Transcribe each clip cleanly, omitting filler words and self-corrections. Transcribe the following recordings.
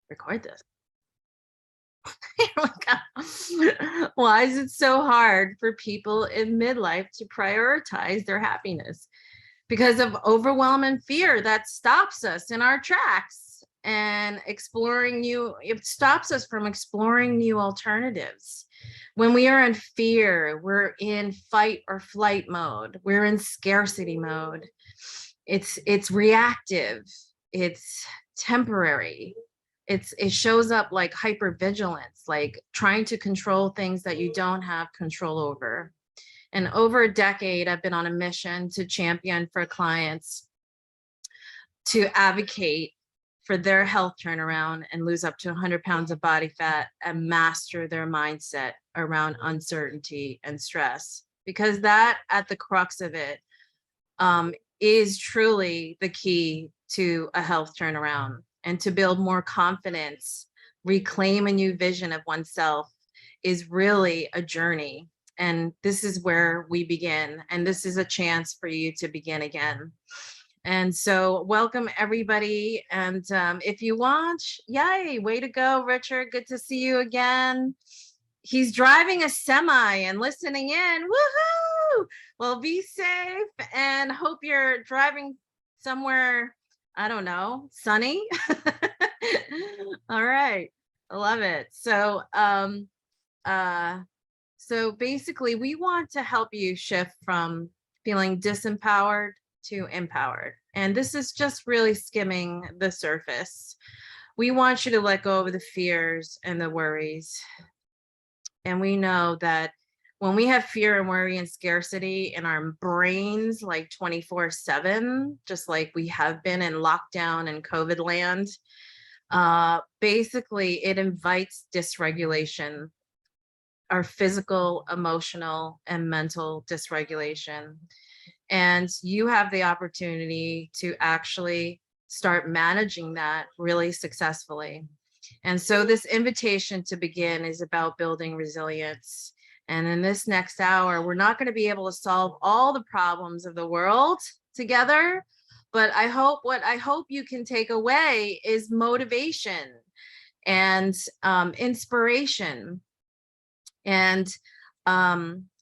record this. Here we go. Why is it so hard for people in midlife to prioritize their happiness? Because of overwhelming fear that stops us in our tracks and it stops us from exploring new alternatives. When we are in fear, we're in fight or flight mode. We're in scarcity mode. It's reactive. It's temporary. It shows up like hypervigilance, like trying to control things that you don't have control over. And over a decade, I've been on a mission to champion for clients to advocate for their health turnaround and lose up to 100 pounds of body fat and master their mindset around uncertainty and stress. Because that, at the crux of it, is truly the key to a health turnaround. And to build more confidence, reclaim a new vision of oneself is really a journey. And this is where we begin. And this is a chance for you to begin again. And so welcome everybody. And if you want, yay, way to go, Richard. Good to see you again. He's driving a semi and listening in. Woohoo! Well, be safe and hope you're driving somewhere, I don't know, sunny. All right. I love it. So basically we want to help you shift from feeling disempowered to empowered. And this is just really skimming the surface. We want you to let go of the fears and the worries. And we know that when we have fear and worry and scarcity in our brains, like 24/7, just like we have been in lockdown and COVID land, basically it invites dysregulation, our physical, emotional, and mental dysregulation. And you have the opportunity to actually start managing that really successfully. And so this invitation to begin is about building resilience. And in this next hour, we're not going to be able to solve all the problems of the world together, but what I hope you can take away is motivation and inspiration and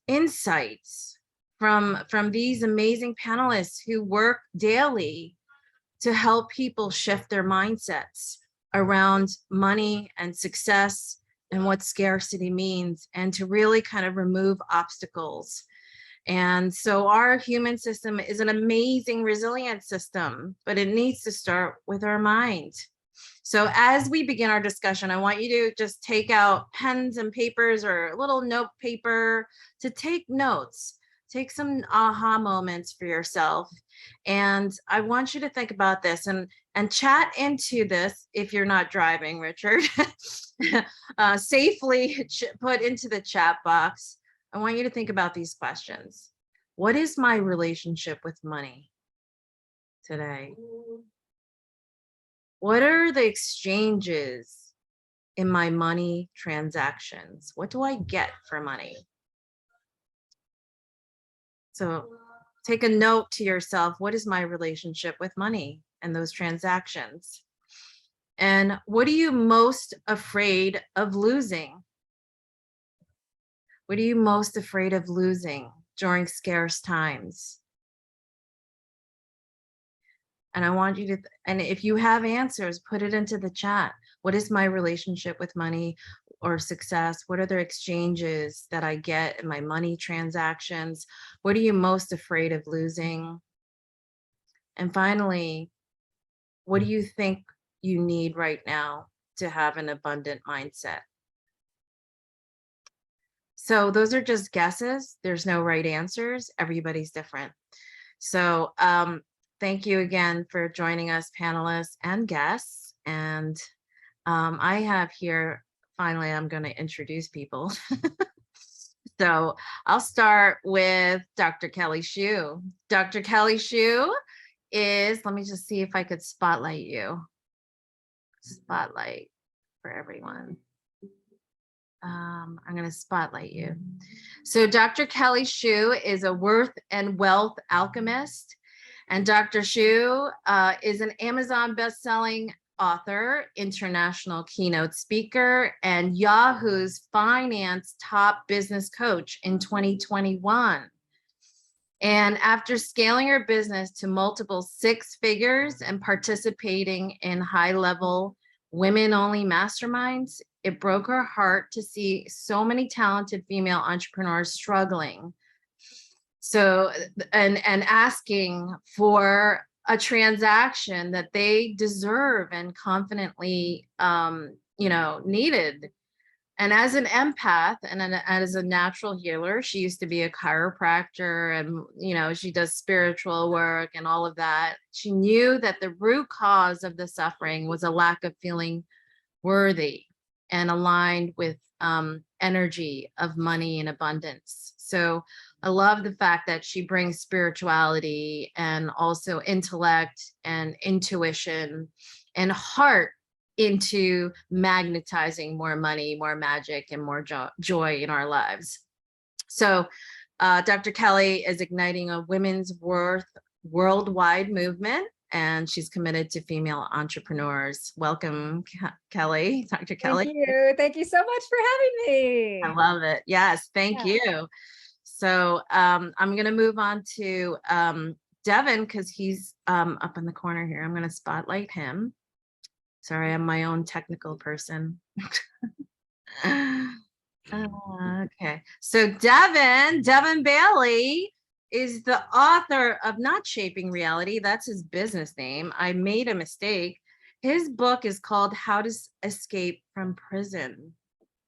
insights from these amazing panelists who work daily to help people shift their mindsets around money and success and what scarcity means, and to really kind of remove obstacles. And so our human system is an amazing resilient system, but it needs to start with our mind. So as we begin our discussion, I want you to just take out pens and papers or a little note paper to take notes. Take some aha moments for yourself. And I want you to think about this and chat into this if you're not driving, Richard. Safely put into the chat box. I want you to think about these questions. What is my relationship with money today? What are the exchanges in my money transactions? What do I get for money? So take a note to yourself, what is my relationship with money and those transactions? And what are you most afraid of losing? What are you most afraid of losing during scarce times? And I want you to, and if you have answers, put it into the chat. What is my relationship with money or success? What are the exchanges that I get in my money transactions? What are you most afraid of losing? And finally, what do you think you need right now to have an abundant mindset? So those are just guesses. There's no right answers. Everybody's different. So thank you again for joining us, panelists and guests. And I have here, finally, I'm going to introduce people. So I'll start with Dr. Kelly Shue. Dr. Kelly Shue is, let me just see if I could spotlight you. Spotlight for everyone. I'm going to spotlight you. So Dr. Kelly Shue is a worth and wealth alchemist. And Dr. Shue is an Amazon best-selling author, international keynote speaker, and Yahoo's finance top business coach in 2021. And after scaling her business to multiple six figures and participating in high-level women-only masterminds, it broke her heart to see so many talented female entrepreneurs struggling. So, and asking for a transaction that they deserve and confidently, needed. And as an empath and as a natural healer, she used to be a chiropractor and, she does spiritual work and all of that. She knew that the root cause of the suffering was a lack of feeling worthy and aligned with energy of money and abundance. So I love the fact that she brings spirituality and also intellect and intuition and heart into magnetizing more money, more magic, and more joy in our lives. So Dr. Kelly is igniting a women's worldwide movement, and she's committed to female entrepreneurs. Welcome, Kelly, Dr. Kelly. Thank you. Thank you so much for having me. I love it. Yes, thank you. So I'm going to move on to Devin, because he's up in the corner here. I'm going to spotlight him. Sorry, I'm my own technical person. Okay, so Devin Bailey is the author of Not Shaping Reality. That's his business name. I made a mistake. His book is called How to Escape from Prison.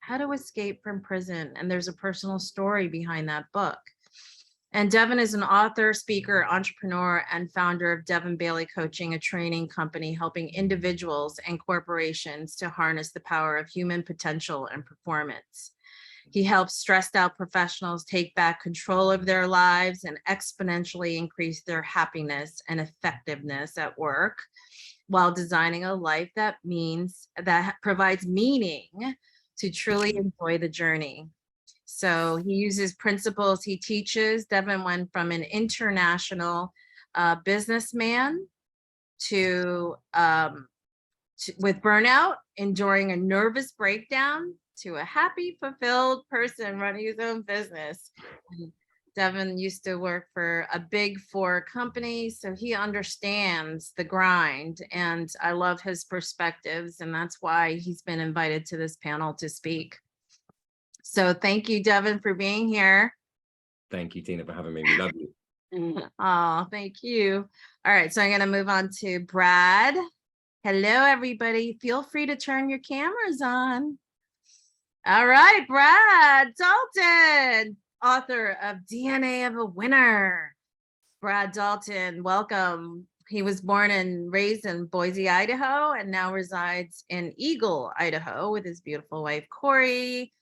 How to Escape from Prison. And there's a personal story behind that book. And Devin is an author, speaker, entrepreneur, and founder of Devin Bailey Coaching, a training company helping individuals and corporations to harness the power of human potential and performance. He helps stressed out professionals take back control of their lives and exponentially increase their happiness and effectiveness at work while designing a life that provides meaning to truly enjoy the journey. So he uses principles he teaches. Devin went from an international businessman to with burnout, enduring a nervous breakdown, to a happy, fulfilled person running his own business. And Devin used to work for a big four company, so he understands the grind, and I love his perspectives, and that's why he's been invited to this panel to speak. So thank you, Devin, for being here. Thank you, Tina, for having me. We love you. Oh, thank you. All right, so I'm going to move on to Brad. Hello, everybody. Feel free to turn your cameras on. All right, Brad Dalton, author of DNA of a Winner. Brad Dalton, welcome. He was born and raised in Boise, Idaho, and now resides in Eagle, Idaho, with his beautiful wife, Corey,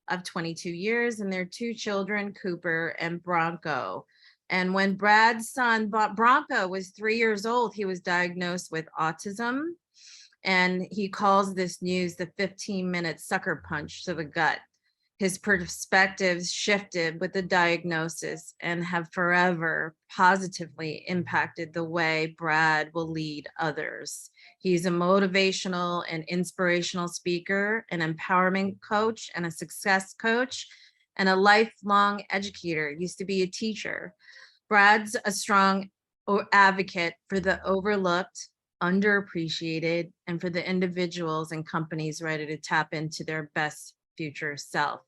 of 22 years, and their two children, Cooper and Bronco. And when Brad's son, Bronco, was 3 years old, he was diagnosed with autism. And he calls this news the 15-minute sucker punch to the gut. His perspectives shifted with the diagnosis and have forever positively impacted the way Brad will lead others. He's a motivational and inspirational speaker, an empowerment coach, and a success coach, and a lifelong educator. Used to be a teacher. Brad's a strong advocate for the overlooked, underappreciated, and for the individuals and companies ready to tap into their best future self.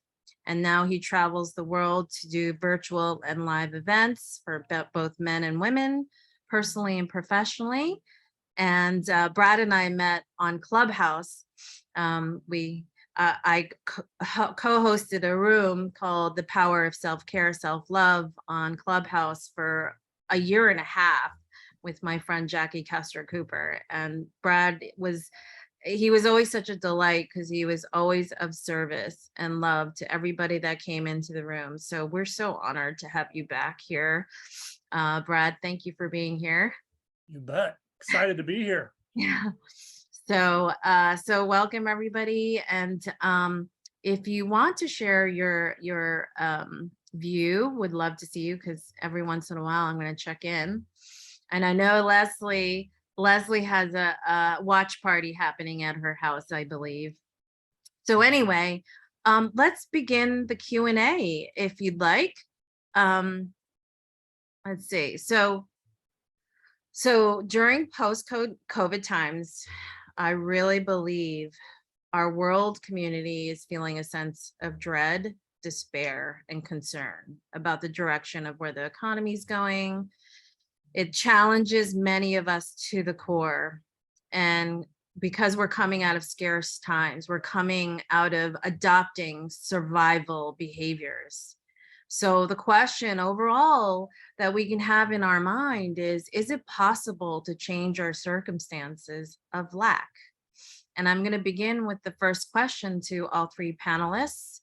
And now he travels the world to do virtual and live events for both men and women, personally and professionally. And Brad and I met on Clubhouse. I co-hosted a room called The Power of Self-Care, Self-Love on Clubhouse for a year and a half with my friend Jackie Kester Cooper. And Brad was always such a delight because he was always of service and love to everybody that came into the room. So we're so honored to have you back here. Brad, thank you for being here. You bet. Excited to be here. Yeah. So welcome everybody. And if you want to share your view, would love to see you, because every once in a while I'm going to check in. And I know Leslie Leslie has a watch party happening at her house, I believe. So anyway, let's begin the Q&A if you'd like. Let's see. So during post-COVID times, I really believe our world community is feeling a sense of dread, despair, and concern about the direction of where the economy is going. It challenges many of us to the core. And because we're coming out of scarce times, we're coming out of adopting survival behaviors. So the question overall that we can have in our mind is it possible to change our circumstances of lack? And I'm going to begin with the first question to all three panelists.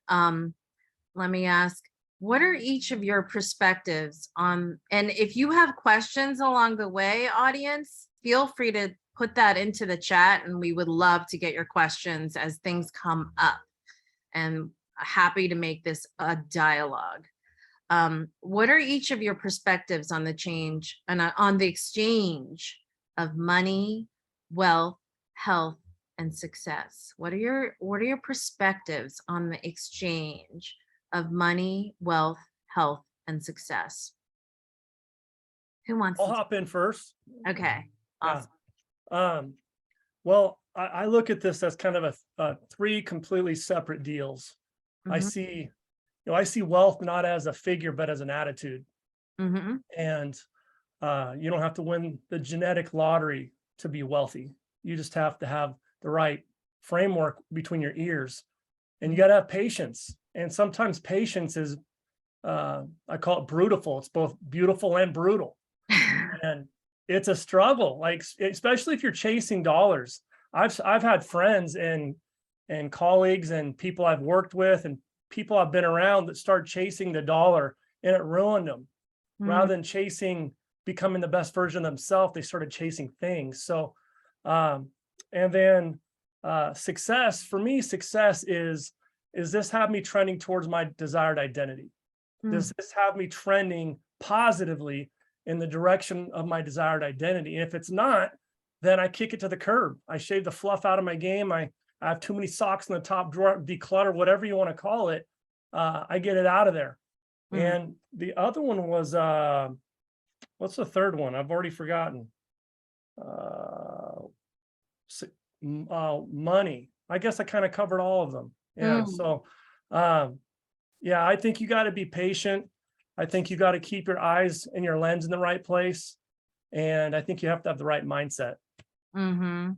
Let me ask, what are each of your perspectives on, and if you have questions along the way, audience, feel free to put that into the chat, and we would love to get your questions as things come up, and happy to make this a dialogue. What are each of your perspectives on the change and on the exchange of money, wealth, health, and success? What are your perspectives on the exchange of money, wealth, health, and success? Who wants I'll to? hop in first. Okay, awesome. Well, I look at this as kind of a three completely separate deals. I Mhm, see, I see wealth not as a figure, but as an attitude. mhm, And you don't have to win the genetic lottery to be wealthy. You just have to have the right framework between your ears, and you got to have patience. And sometimes patience is, I call it brutal. It's both beautiful and brutal. And it's a struggle, like especially if you're chasing dollars. I've had friends and colleagues and people I've worked with and people I've been around that start chasing the dollar, and it ruined them. Rather than chasing becoming the best version of themselves, they started chasing things. So and then success for me, success is this have me trending towards my desired identity? Does this have me trending positively in the direction of my desired identity? And if it's not, then I kick it to the curb. I shave the fluff out of my game. I have too many socks in the top drawer, declutter, whatever you want to call it. I get it out of there. And the other one was, what's the third one? I've already forgotten. Money. I guess I kind of covered all of them. Yeah. So, yeah, I think you got to be patient. I think you got to keep your eyes and your lens in the right place. And I think you have to have the right mindset. And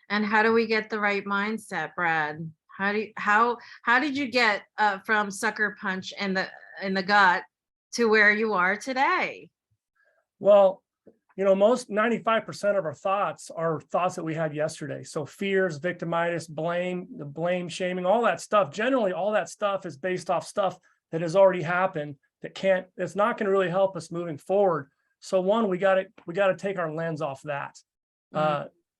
how do we get the right mindset, Brad? How did you get from sucker punch in the gut to where you are today? Well, most 95% of our thoughts are thoughts that we had yesterday. So fears, victimitis, blame, the blame, shaming, all that stuff. Generally, all that stuff is based off stuff that has already happened that's not going to really help us moving forward. So one, we got to take our lens off that.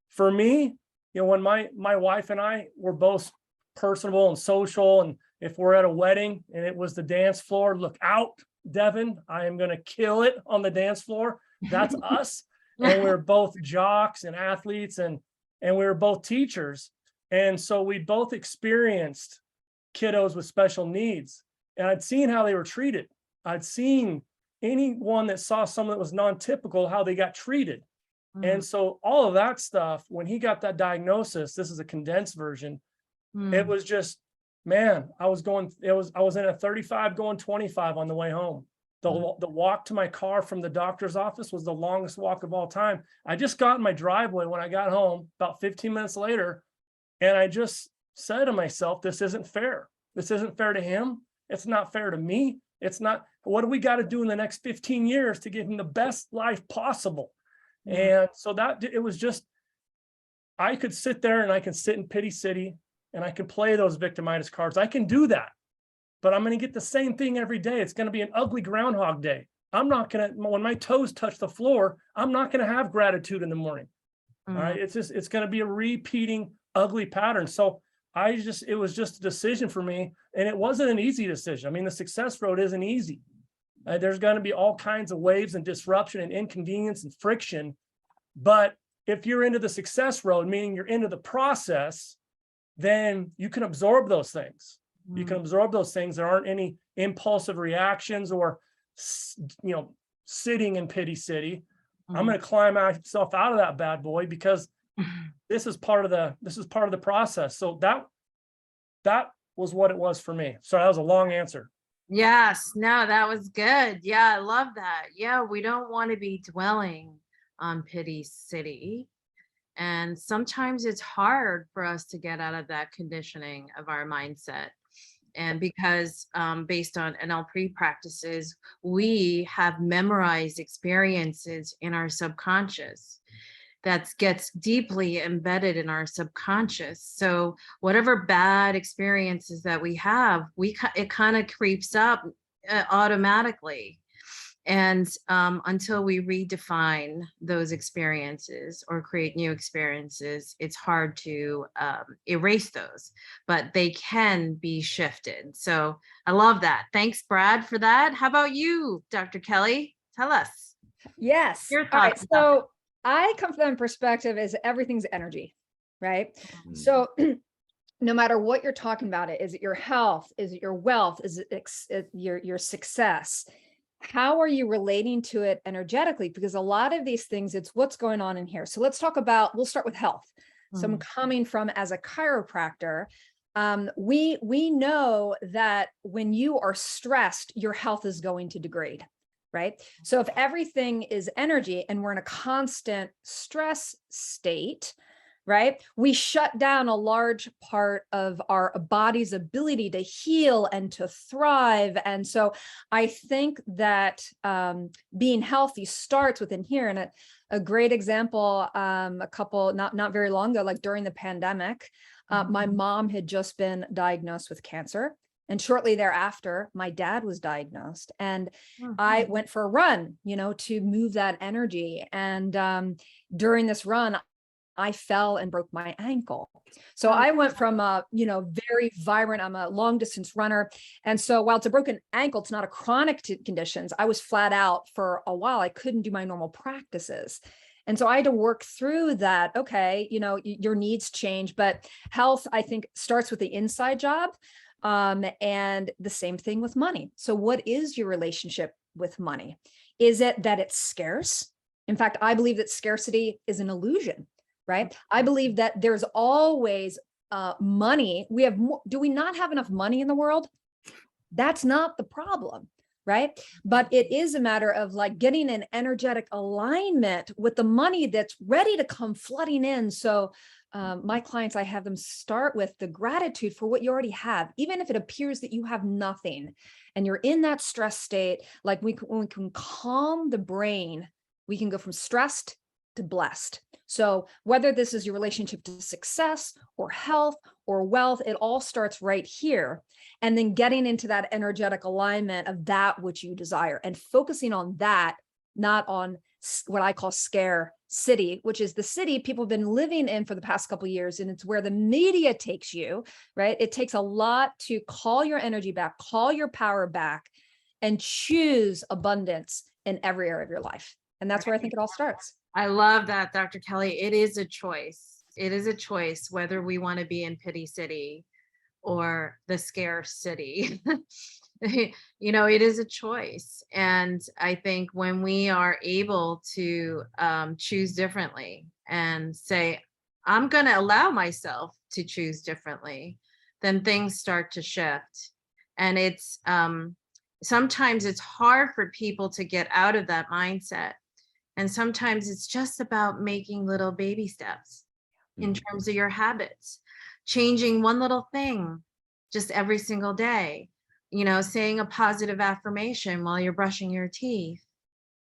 For me, when my wife and I were both personable and social, and if we're at a wedding and it was the dance floor, look out, Devin, I am going to kill it on the dance floor. That's us. And we're both jocks and athletes, and we were both teachers. And so we both experienced kiddos with special needs. And I'd seen how they were treated. I'd seen anyone that saw someone that was non-typical, how they got treated. And so all of that stuff, when he got that diagnosis, this is a condensed version, it was just, man, I was in a 35 going 25 on the way home. The walk to my car from the doctor's office was the longest walk of all time. I just got in my driveway when I got home about 15 minutes later, and I just said to myself, this isn't fair. This isn't fair to him. It's not fair to me. It's not, what do we got to do in the next 15 years to give him the best life possible? And so it was just, I could sit there and I can sit in pity city and I can play those victimitis cards. I can do that, but I'm going to get the same thing every day. It's going to be an ugly Groundhog Day. I'm not going to, when my toes touch the floor, I'm not going to have gratitude in the morning. All right. It's going to be a repeating ugly pattern. So it was just a decision for me, and it wasn't an easy decision. I mean, the success road isn't easy. There's going to be all kinds of waves and disruption and inconvenience and friction, but if you're into the success road, meaning you're into the process, then you can absorb those things. You can absorb those things. There aren't any impulsive reactions or, sitting in pity city. I'm going to climb myself out of that bad boy because this is part of the process. So that was what it was for me. So that was a long answer. Yes, no, that was good. Yeah, I love that. Yeah, we don't want to be dwelling on pity city. And sometimes it's hard for us to get out of that conditioning of our mindset. And because based on NLP practices, we have memorized experiences in our subconscious that gets deeply embedded in our subconscious. So whatever bad experiences that we have, it kind of creeps up automatically. And until we redefine those experiences or create new experiences, it's hard to erase those, but they can be shifted. So I love that. Thanks, Brad, for that. How about you, Dr. Kelly? Tell us. Yes. Your All right. thoughts about So I come from the perspective is everything's energy, right? So no matter what you're talking about, is it your health? Is it your wealth? Is it your success? How are you relating to it energetically? Because a lot of these things, it's what's going on in here. So we'll start with health. So I'm coming from as a chiropractor. We know that when you are stressed, your health is going to degrade, right? So if everything is energy and we're in a constant stress state, right? We shut down a large part of our body's ability to heal and to thrive. And so I think that being healthy starts within here. And a great example, a couple, not very long ago, like during the pandemic, my mom had just been diagnosed with cancer. And shortly thereafter, my dad was diagnosed. And I went for a run, to move that energy. And during this run, I fell and broke my ankle. So I went from very vibrant, I'm a long distance runner. And so while it's a broken ankle, it's not a chronic conditions. I was flat out for a while. I couldn't do my normal practices. And so I had to work through that. Okay, your needs change, but health, I think, starts with the inside job. And the same thing with money. So what is your relationship with money? Is it that it's scarce? In fact, I believe that scarcity is an illusion. Right? I believe that there's always money. Do we not have enough money in the world? That's not the problem, right? But it is a matter of like getting an energetic alignment with the money that's ready to come flooding in. So my clients, I have them start with the gratitude for what you already have, even if it appears that you have nothing and you're in that stress state. Like when we can calm the brain, we can go from stressed to blessed. So whether this is your relationship to success or health or wealth, it all starts right here. And then getting into that energetic alignment of that which you desire and focusing on that, not on what I call scarcity, which is the city people have been living in for the past couple of years. And it's where the media takes you, right? It takes a lot to call your energy back, call your power back, and choose abundance in every area of your life. And that's where I think it all starts. I love that, Dr. Kelly. It is a choice. It is a choice whether we want to be in pity city or the scarce city. It is a choice. And I think when we are able to choose differently and say, I'm going to allow myself to choose differently, then things start to shift. And it's sometimes it's hard for people to get out of that mindset. And sometimes it's just about making little baby steps in terms of your habits, changing one little thing just every single day, saying a positive affirmation while you're brushing your teeth,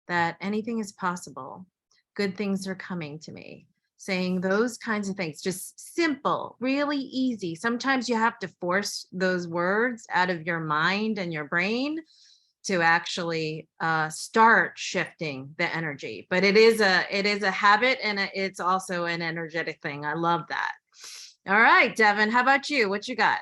that anything is possible. Good things are coming to me. Saying those kinds of things, just simple, really easy. Sometimes you have to force those words out of your mind and your brain to actually start shifting the energy. But it is a habit, and it's also an energetic thing. I love that. All right, Devin, how about you? What you got?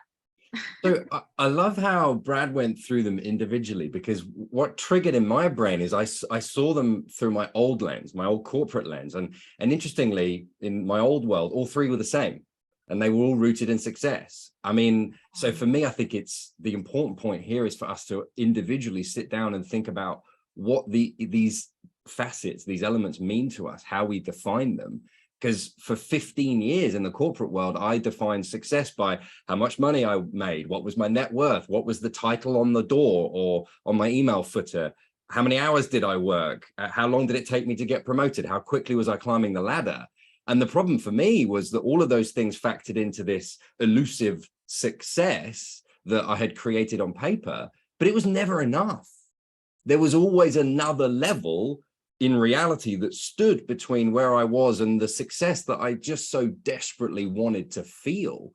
So I love how Brad went through them individually, because what triggered in my brain is I saw them through my old lens, my old corporate lens. And interestingly, in my old world, all three were the same, and they were all rooted in success. I mean, so for me, I think it's the important point here is for us to individually sit down and think about what these facets, these elements mean to us, how we define them. Because for 15 years in the corporate world, I defined success by how much money I made, what was my net worth, what was the title on the door or on my email footer, how many hours did I work, how long did it take me to get promoted, how quickly was I climbing the ladder. And the problem for me was that all of those things factored into this elusive success that I had created on paper, but it was never enough. There was always another level in reality that stood between where I was and the success that I just so desperately wanted to feel.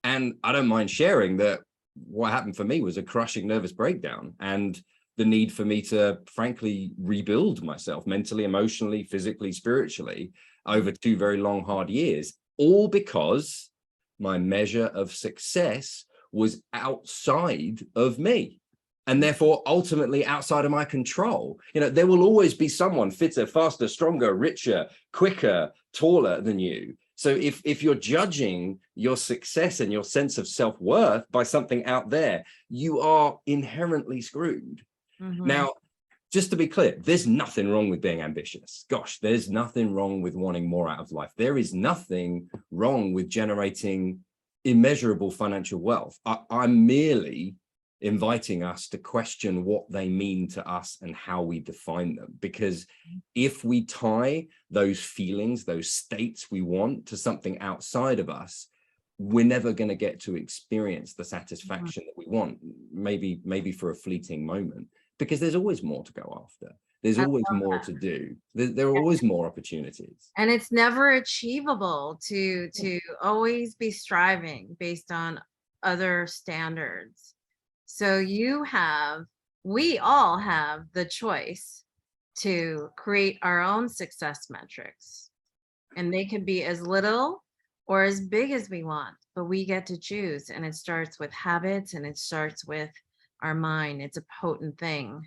And I don't mind sharing that what happened for me was a crushing nervous breakdown and the need for me to frankly rebuild myself mentally, emotionally, physically, spiritually over 2 very long, hard years, all because my measure of success was outside of me. And therefore, ultimately outside of my control. You know, there will always be someone fitter, faster, stronger, richer, quicker, taller than you. So if you're judging your success and your sense of self-worth by something out there, you are inherently screwed. Now, just to be clear, there's nothing wrong with being ambitious. Gosh, there's nothing wrong with wanting more out of life. There is nothing wrong with generating immeasurable financial wealth. I'm merely inviting us to question what they mean to us and how we define them. Because if we tie those feelings, those states we want to something outside of us, we're never going to get to experience the satisfaction that we want, maybe for a fleeting moment, because there's always more to go after. There's always more to do. There are always more opportunities. And it's never achievable to always be striving based on other standards. So we all have the choice to create our own success metrics, and they can be as little or as big as we want, but we get to choose. And it starts with habits, and it starts with our mind. It's a potent thing.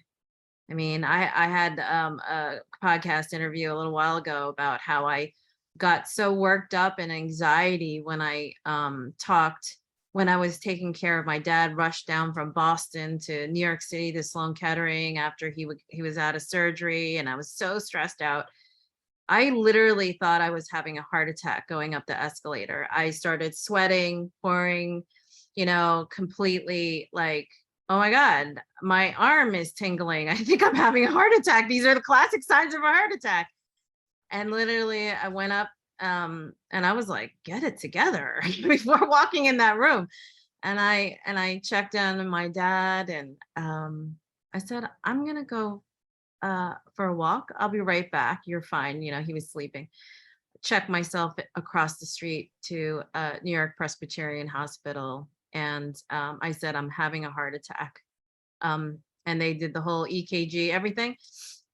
I mean, I had a podcast interview a little while ago about how I got so worked up and anxiety when I when I was taking care of my dad, rushed down from Boston to New York City to Sloan Kettering after he was out of surgery, and I was so stressed out. I literally thought I was having a heart attack going up the escalator. I started sweating, pouring, completely like, oh my God, my arm is tingling. I think I'm having a heart attack. These are the classic signs of a heart attack. And literally I went up and I was like, get it together before walking in that room. And I checked in on my dad, and I said, I'm gonna go for a walk. I'll be right back. You're fine. He was sleeping. Check myself across the street to New York Presbyterian Hospital. And I said, I'm having a heart attack. And they did the whole EKG, everything.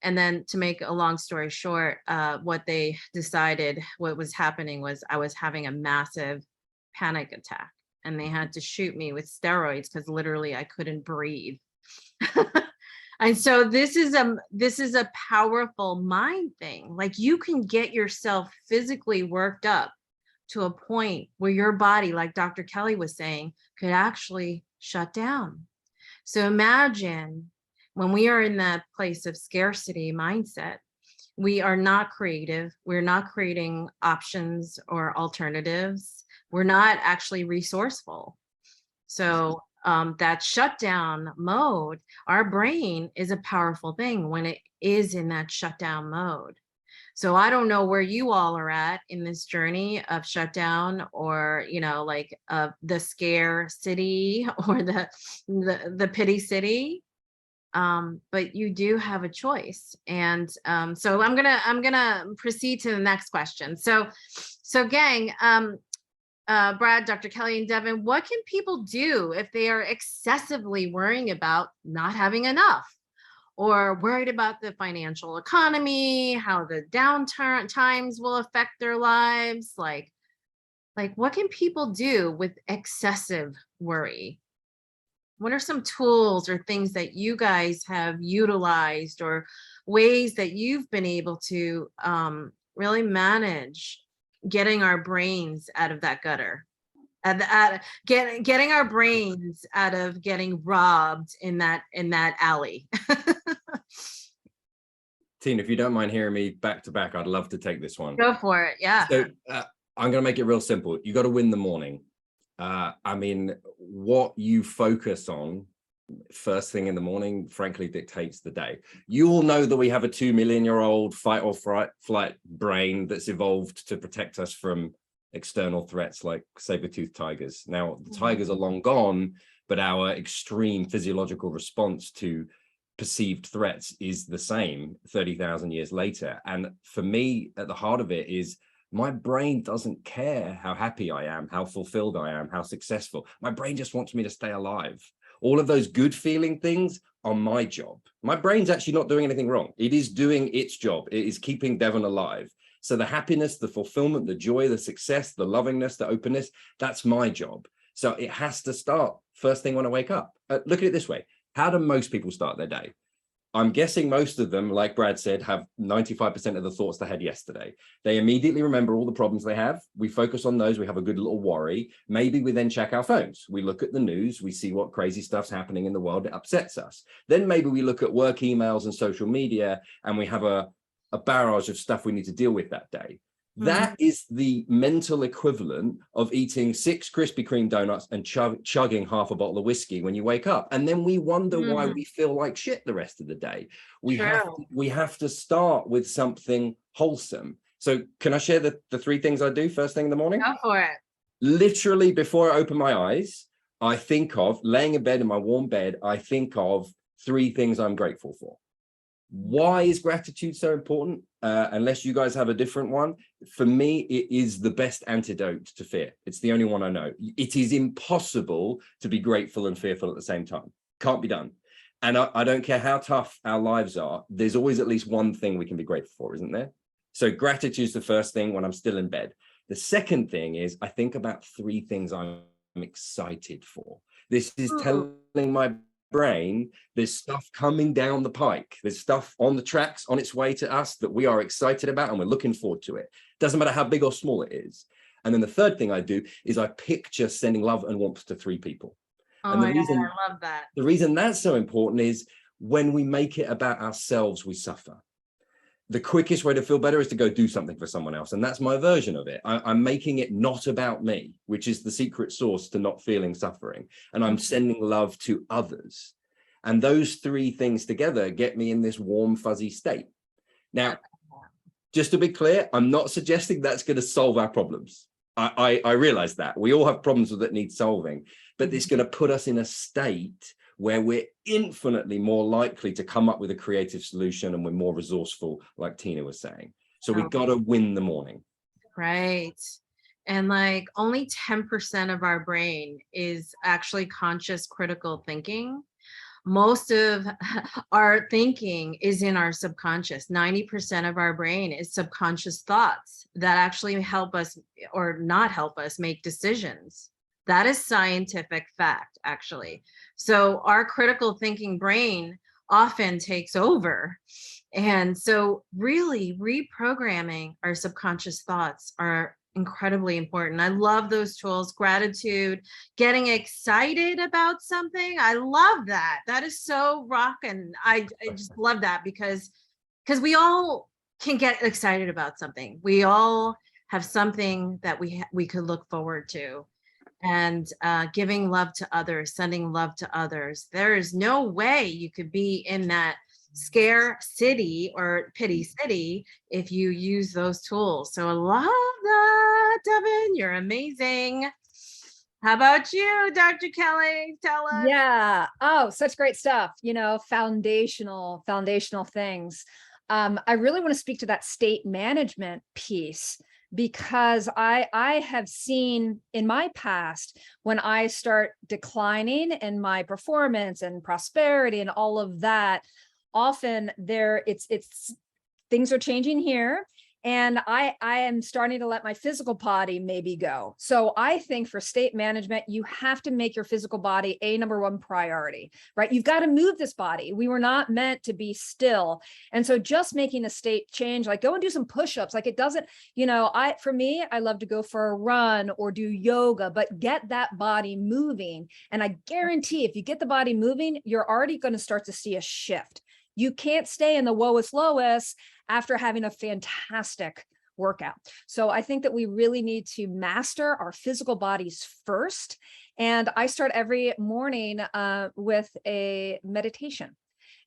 And then, to make a long story short, what they decided what was happening was I was having a massive panic attack, and they had to shoot me with steroids because literally I couldn't breathe. And so this is a powerful mind thing. Like, you can get yourself physically worked up to a point where your body, like Dr. Kelly was saying, could actually shut down. So imagine when we are in that place of scarcity mindset, we are not creative. We're not creating options or alternatives. We're not actually resourceful. So that shutdown mode, our brain is a powerful thing when it is in that shutdown mode. So I don't know where you all are at in this journey of shutdown, or the scare city or the pity city. But you do have a choice. And so I'm gonna proceed to the next question. So gang, Brad, Dr. Kelly, and Devin, what can people do if they are excessively worrying about not having enough, or worried about the financial economy, how the downturn times will affect their lives? Like what can people do with excessive worry? What are some tools or things that you guys have utilized, or ways that you've been able to really manage getting our brains out of that gutter? Getting our brains out of getting robbed in that alley. Tina, if you don't mind hearing me back to back, I'd love to take this one. Go for it. Yeah. So I'm going to make it real simple. You got to win the morning. I mean, what you focus on first thing in the morning, frankly, dictates the day. You all know that we have a 2 million-year-old fight or flight brain that's evolved to protect us from external threats like saber-toothed tigers. Now, the tigers are long gone, but our extreme physiological response to perceived threats is the same 30,000 years later. And for me, at the heart of it is my brain doesn't care how happy I am, how fulfilled I am, how successful. My brain just wants me to stay alive. All of those good feeling things are my job. My brain's actually not doing anything wrong. It is doing its job. It is keeping Devon alive. So the happiness, the fulfillment, the joy, the success, the lovingness, the openness, that's my job. So it has to start first thing when I wake up. Look at it this way. How do most people start their day? I'm guessing most of them, like Brad said, have 95% of the thoughts they had yesterday. They immediately remember all the problems they have. We focus on those. We have a good little worry. Maybe we then check our phones. We look at the news. We see what crazy stuff's happening in the world. It upsets us. Then maybe we look at work emails and social media, and we have a barrage of stuff we need to deal with that day. That is the mental equivalent of eating 6 Krispy Kreme donuts and chugging half a bottle of whiskey when you wake up. And then we wonder why we feel like shit the rest of the day. We have to start with something wholesome. So can I share the 3 things I do first thing in the morning? Go for it. Literally before I open my eyes, I think of laying in bed in my warm bed. I think of 3 things I'm grateful for. Why is gratitude so important? Unless you guys have a different one, for me, it is the best antidote to fear. It's the only one I know. It is impossible to be grateful and fearful at the same time. Can't be done. And I don't care how tough our lives are, there's always at least one thing we can be grateful for, isn't there? So gratitude is the first thing when I'm still in bed. The second thing is I think about 3 things I'm excited for. This is telling my brain there's stuff coming down the pike, there's stuff on the tracks on its way to us that we are excited about and we're looking forward to it. Doesn't matter how big or small it is. And then the third thing I do is I picture sending love and warmth to 3 people. Oh my God, I love that. The reason that's so important is when we make it about ourselves, we suffer. The quickest way to feel better is to go do something for someone else. And that's my version of it. I'm making it not about me, which is the secret sauce to not feeling suffering. And I'm sending love to others. And those 3 things together get me in this warm, fuzzy state. Now, just to be clear, I'm not suggesting that's going to solve our problems. I realize that. We all have problems that need solving, but it's going to put us in a state where we're infinitely more likely to come up with a creative solution and we're more resourceful, like Tina was saying. So we got to win the morning. Right. And like only 10% of our brain is actually conscious critical thinking. Most of our thinking is in our subconscious. 90% of our brain is subconscious thoughts that actually help us or not help us make decisions. That is scientific fact, actually. So our critical thinking brain often takes over. And so really reprogramming our subconscious thoughts are incredibly important. I love those tools. Gratitude, getting excited about something. I love that. That is so rockin'. I just love that because we all can get excited about something. We all have something that we could look forward to. And giving love to others, sending love to others. There is no way you could be in that scarcity or pity city if you use those tools. So I love that, Devin. You're amazing. How about you, Dr. Kelly? Tell us. Yeah. Oh, such great stuff. Foundational things. I really want to speak to that state management piece, because I have seen in my past, when I start declining in my performance and prosperity and all of that, often it's things are changing here. And I am starting to let my physical body maybe go. So I think for state management, you have to make your physical body a number one priority, right? You've got to move this body. We were not meant to be still. And so just making a state change, like go and do some push-ups, like it doesn't, for me, I love to go for a run or do yoga, but get that body moving. And I guarantee if you get the body moving, you're already going to start to see a shift. You can't stay in the lowest after having a fantastic workout. So I think that we really need to master our physical bodies first. And I start every morning with a meditation.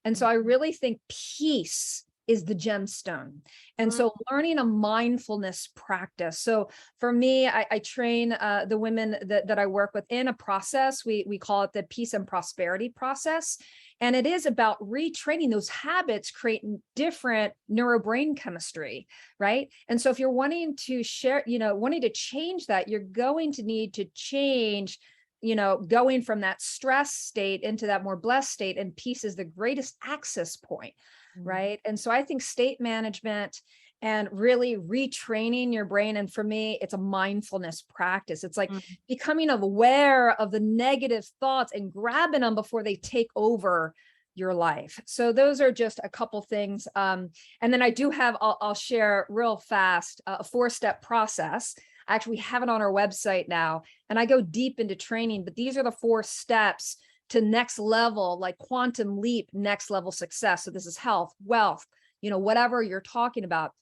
And so I really think peace is the gemstone. And so learning a mindfulness practice. So for me, I train the women that I work with in a process. We call it the peace and prosperity process. And it is about retraining those habits, creating different neurobrain chemistry, right? And so if you're wanting to share, wanting to change that, you're going to need to change, going from that stress state into that more blessed state, and peace is the greatest access point, right? And so I think state management and really retraining your brain. And for me, it's a mindfulness practice. It's like becoming aware of the negative thoughts and grabbing them before they take over your life. So those are just a couple things. And then I do have, I'll share real fast, a 4-step process. Actually, we have it on our website now, and I go deep into training, but these are the 4 steps to next level, like quantum leap, next level success. So this is health, wealth, whatever you're talking about.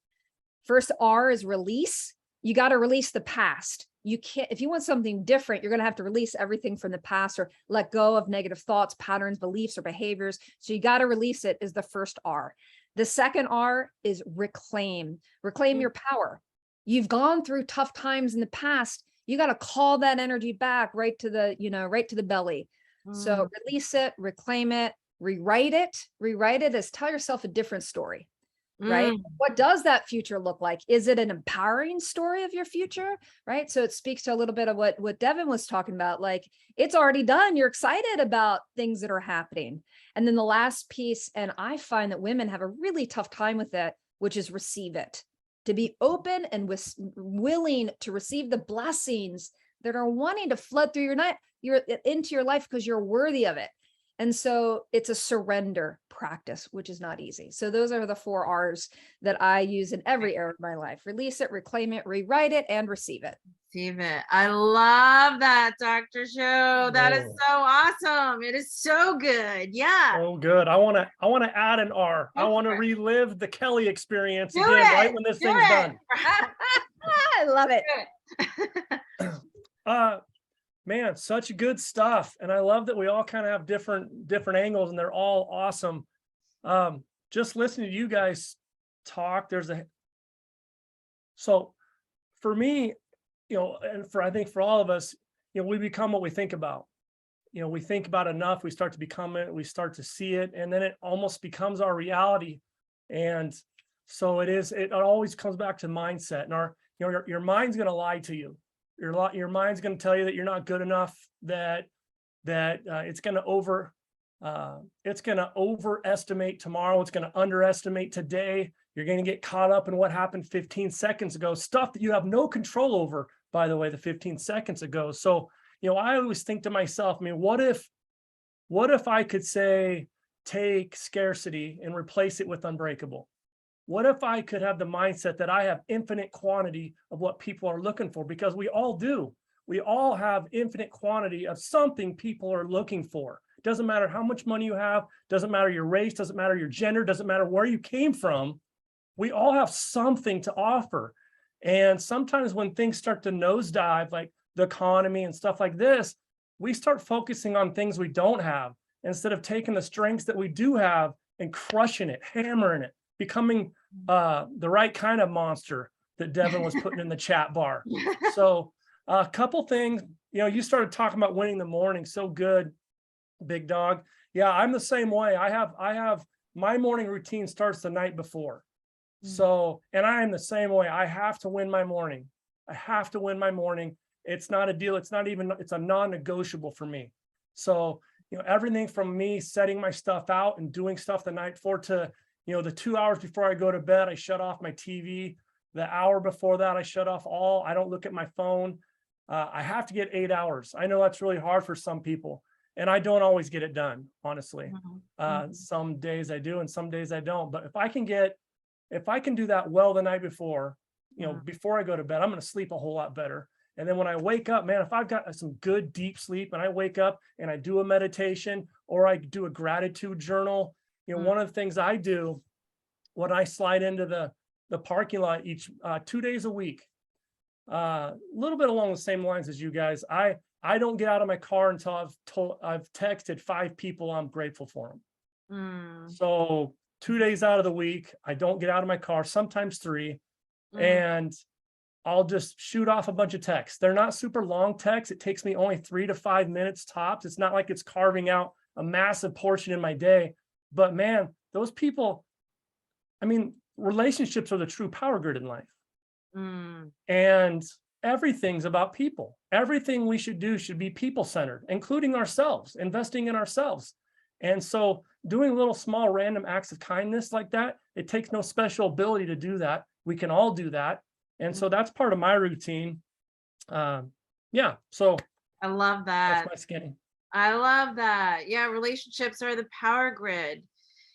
First R is release. You got to release the past. You can't, if you want something different, you're going to have to release everything from the past or let go of negative thoughts, patterns, beliefs, or behaviors. So you got to release it is the first R. The second R is reclaim. Reclaim your power. You've gone through tough times in the past. You got to call that energy back right to the belly. So release it, reclaim it, rewrite it. Rewrite it is tell yourself a different story. Right? What does that future look like? Is it an empowering story of your future? Right? So it speaks to a little bit of what Devin was talking about. Like it's already done. You're excited about things that are happening. And then the last piece, and I find that women have a really tough time with it, which is receive it. To be open and willing to receive the blessings that are wanting to flood through into your life because you're worthy of it. And so it's a surrender practice, which is not easy. So those are the 4 R's that I use in every area of my life. Release it, reclaim it, rewrite it, and receive it. Receive it. I love that, Dr. Show. That is so awesome. It is so good. Yeah. Oh, good. I want to add an R. I want to relive the Kelly experience again, right when this thing's done. I love it. Man, such good stuff. And I love that we all kind of have different angles and they're all awesome. Just listening to you guys talk, so for me, and I think for all of us, we become what we think about. We think about enough, we start to become it, we start to see it, and then it almost becomes our reality. And so it always comes back to mindset, and your mind's going to lie to you. Your mind's going to tell you that you're not good enough, that it's going to overestimate tomorrow. It's going to underestimate today. You're going to get caught up in what happened 15 seconds ago, stuff that you have no control over, by the way, the 15 seconds ago. So, I always think to myself, what if I could say, take scarcity and replace it with unbreakable? What if I could have the mindset that I have infinite quantity of what people are looking for? Because we all do. We all have infinite quantity of something people are looking for. Doesn't matter how much money you have, doesn't matter your race, doesn't matter your gender, doesn't matter where you came from. We all have something to offer. And sometimes when things start to nosedive, like the economy and stuff like this, we start focusing on things we don't have instead of taking the strengths that we do have and crushing it, hammering it, becoming the right kind of monster that Devin was putting in the chat bar. So a couple things, you started talking about winning the morning. So good, big dog. Yeah, I'm the same way. I have my morning routine starts the night before. So, and I am the same way. I have to win my morning. I have to win my morning. It's not a deal. It's a non-negotiable for me. So, everything from me setting my stuff out and doing stuff the night before to, the 2 hours before I go to bed, I shut off my TV. The hour before that, I shut off I don't look at my phone. I have to get 8 hours. I know that's really hard for some people, and I don't always get it done, honestly. Some days I do and some days I don't. But if I can do that well the night before, before I go to bed, I'm going to sleep a whole lot better. And then when I wake up, man, if I've got some good deep sleep and I wake up and I do a meditation or I do a gratitude journal, one of the things I do when I slide into the parking lot each 2 days a week, a little bit along the same lines as you guys, I don't get out of my car until I've texted 5 people I'm grateful for them. So 2 days out of the week, I don't get out of my car, sometimes 3, and I'll just shoot off a bunch of texts. They're not super long texts. It takes me only 3 to 5 minutes tops. It's not like it's carving out a massive portion in my day. But man, those people, I mean, relationships are the true power grid in life. And everything's about people. Everything we should do should be people-centered, including ourselves, investing in ourselves. And so doing little small random acts of kindness like that, it takes no special ability to do that. We can all do that. And so that's part of my routine. So I love that. That's my skinny. I love that. Yeah, relationships are the power grid.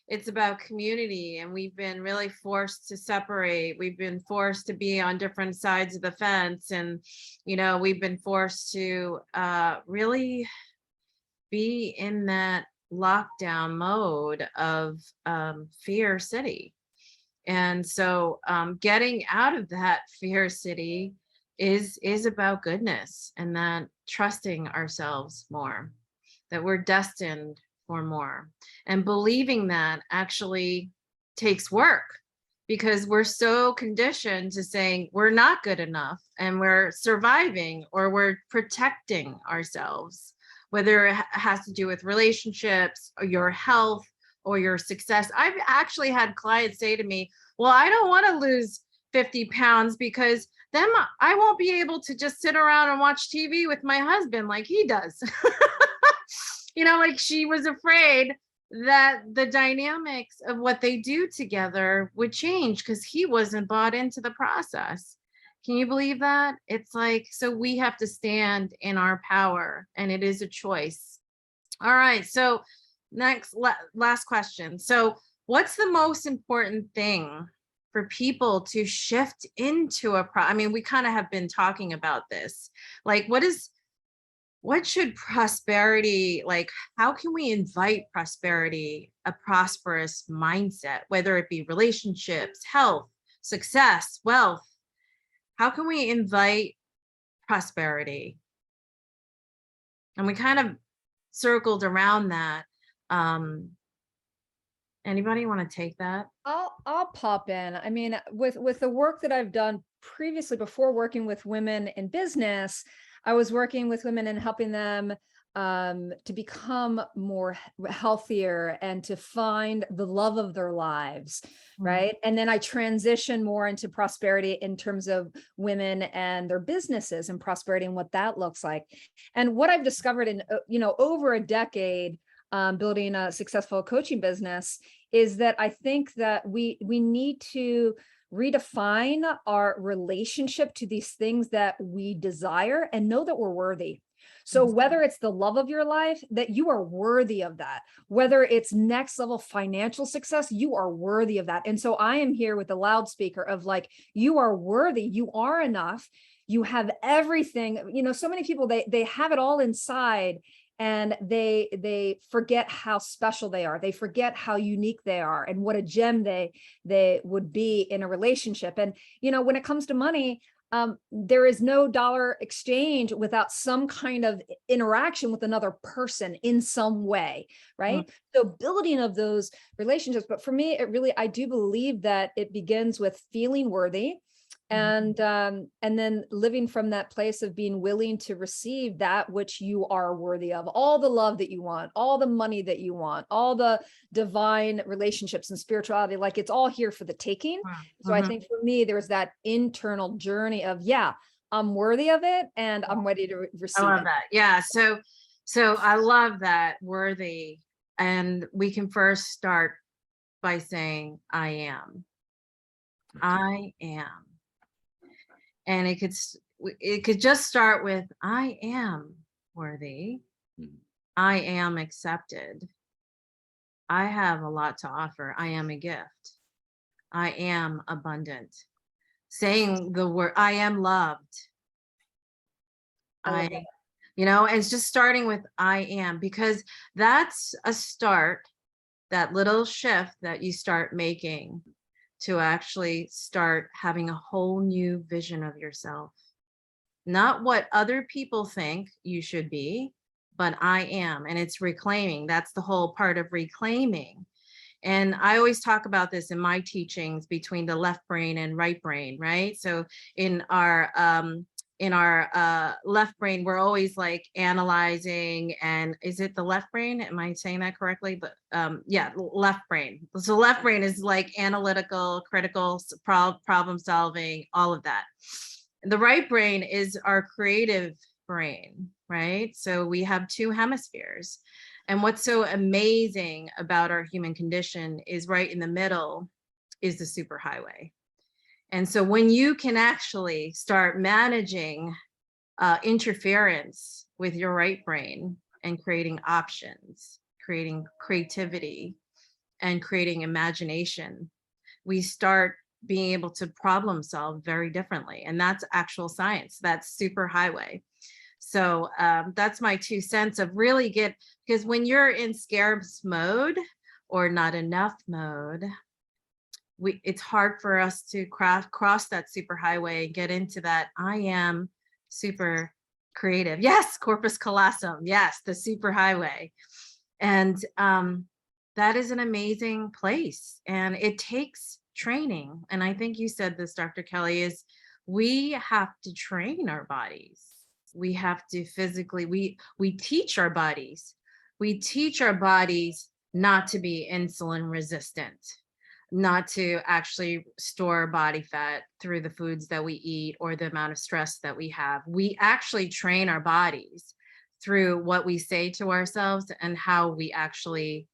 It's about community, and we've been really forced to separate. We've been forced to be on different sides of the fence, and we've been forced to really be in that lockdown mode of fear city. And so getting out of that fear city is about goodness, and that trusting ourselves more, that we're destined for more, and believing that actually takes work, because we're so conditioned to saying we're not good enough and we're surviving or we're protecting ourselves, whether it has to do with relationships or your health or your success. I've actually had clients say to me, well, I don't want to lose 50 pounds because then I won't be able to just sit around and watch TV with my husband like he does. Like she was afraid that the dynamics of what they do together would change because he wasn't bought into the process. Can you believe that? It's like, so we have to stand in our power, and it is a choice. All right. So last question. So what's the most important thing for people to shift into I mean, we kind of have been talking about this. Like, what should prosperity, like, how can we invite prosperity, a prosperous mindset, whether it be relationships, health, success, wealth? How can we invite prosperity? And we kind of circled around that. Anybody want to take that? I'll pop in. I mean, with the work that I've done previously, before working with women in business, I was working with women and helping them to become more healthier and to find the love of their lives, right? And then I transitioned more into prosperity in terms of women and their businesses and prosperity and what that looks like. And what I've discovered in over a decade building a successful coaching business is that I think that we need to redefine our relationship to these things that we desire and know that we're worthy. So whether it's the love of your life, that you are worthy of that, whether it's next level financial success, you are worthy of that. And so I am here with the loudspeaker of like, you are worthy, you are enough, you have everything. So many people, they have it all inside, and they forget how special they are. They forget how unique they are and what a gem they would be in a relationship. And, when it comes to money, there is no dollar exchange without some kind of interaction with another person in some way, right? So building of those relationships. But for me, I do believe that it begins with feeling worthy, and then living from that place of being willing to receive that which you are worthy of, all the love that you want, all the money that you want, all the divine relationships and spirituality, like it's all here for the taking. So I think for me, there's that internal journey of, I'm worthy of it and I'm ready to receive I love it. that. Yeah. So I love that, worthy. And we can first start by saying, I am. And it could just start with, I am worthy. Mhm. I am accepted. I have a lot to offer. I am a gift. I am abundant. Saying the word, I am loved. I love And it's just starting with I am, because that's a start, that little shift that you start making to actually start having a whole new vision of yourself. Not what other people think you should be, but I am. And it's reclaiming. That's the whole part of reclaiming. And I always talk about this in my teachings between the left brain and right brain, right? So in our left brain, we're always like analyzing. And is it the left brain? Am I saying that correctly? But yeah, left brain. So left brain is like analytical, critical, problem solving, all of that. The right brain is our creative brain, right? So we have two hemispheres. And what's so amazing about our human condition is right in the middle is the superhighway. And so when you can actually start managing interference with your right brain and creating options, creating creativity, and creating imagination, we start being able to problem solve very differently. And that's actual science. That's superhighway. So that's my 2 cents of really because when you're in scarce mode or not enough mode, it's hard for us to cross that superhighway and get into that I am super creative. Yes, corpus callosum. Yes, the superhighway. And that is an amazing place. And it takes training. And I think you said this, Dr. Kelly, is we have to train our bodies. We have to physically, we teach our bodies. We teach our bodies not to be insulin resistant, not to actually store body fat through the foods that we eat or the amount of stress that we have. We actually train our bodies through what we say to ourselves and how we actually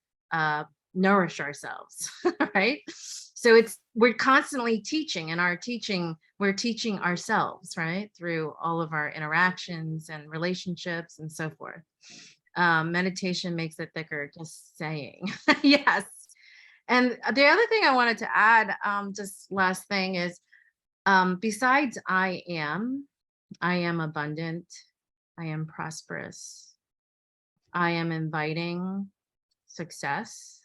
nourish ourselves, right? So we're constantly teaching, and we're teaching ourselves, right? Through all of our interactions and relationships and so forth. Meditation makes it thicker, just saying. Yes. And the other thing I wanted to add, just last thing is, besides I am abundant, I am prosperous, I am inviting success,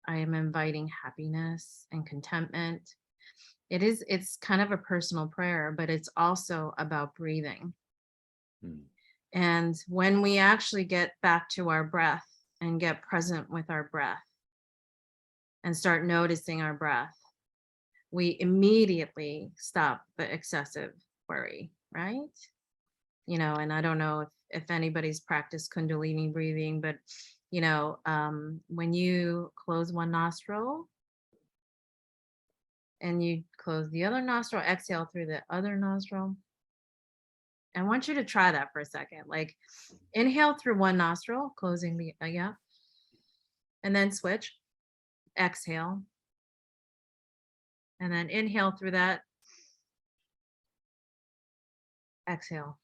I am inviting happiness and contentment. It's kind of a personal prayer, but it's also about breathing. Mm. And when we actually get back to our breath and get present with our breath and start noticing our breath, we immediately stop the excessive worry, right? And I don't know if anybody's practiced Kundalini breathing, but when you close one nostril and you close the other nostril, exhale through the other nostril. I want you to try that for a second. Like inhale through one nostril, closing the, yeah. And then switch, exhale. And then inhale through that, exhale.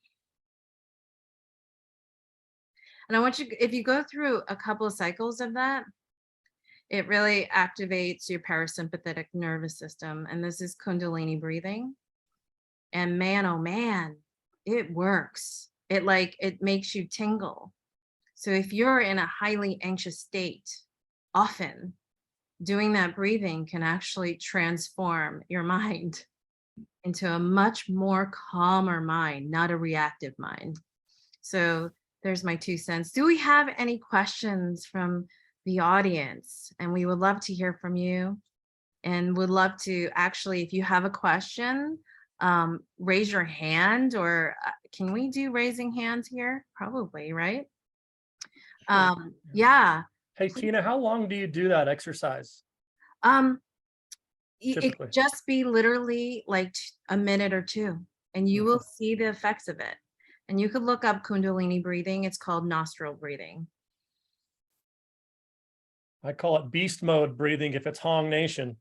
And I want you, if you go through a couple of cycles of that, it really activates your parasympathetic nervous system. And this is Kundalini breathing. And man, oh man, it works. It makes you tingle. So if you're in a highly anxious state, often doing that breathing can actually transform your mind into a much more calmer mind, not a reactive mind. So there's my 2 cents. Do we have any questions from the audience? And we would love to hear from you, and would love to actually, if you have a question, raise your hand, or can we do raising hands here? Probably, right? Yeah. Hey, Tina, how long do you do that exercise? It Typically. could just be literally like a minute or two, and you will see the effects of it. And you could look up Kundalini breathing. It's called nostril breathing. I call it beast mode breathing if it's Hong Nation.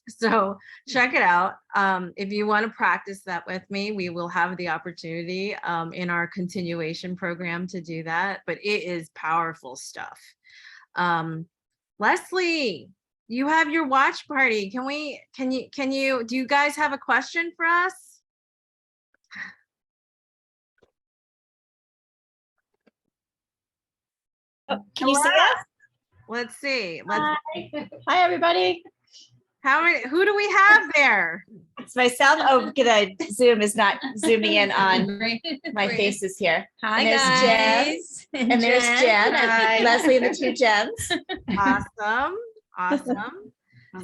So check it out. If you want to practice that with me, we will have the opportunity in our continuation program to do that, but it is powerful stuff. Leslie, you have your watch party. Do you guys have a question for us? Can you see us? Let's see. Hi. Hi, everybody. Who do we have there? It's myself. Oh, the Zoom is not zooming in on my faces here. Hi, And there's guys. Jen. And there's Jen Hi. and Leslie and the two Jens. Awesome.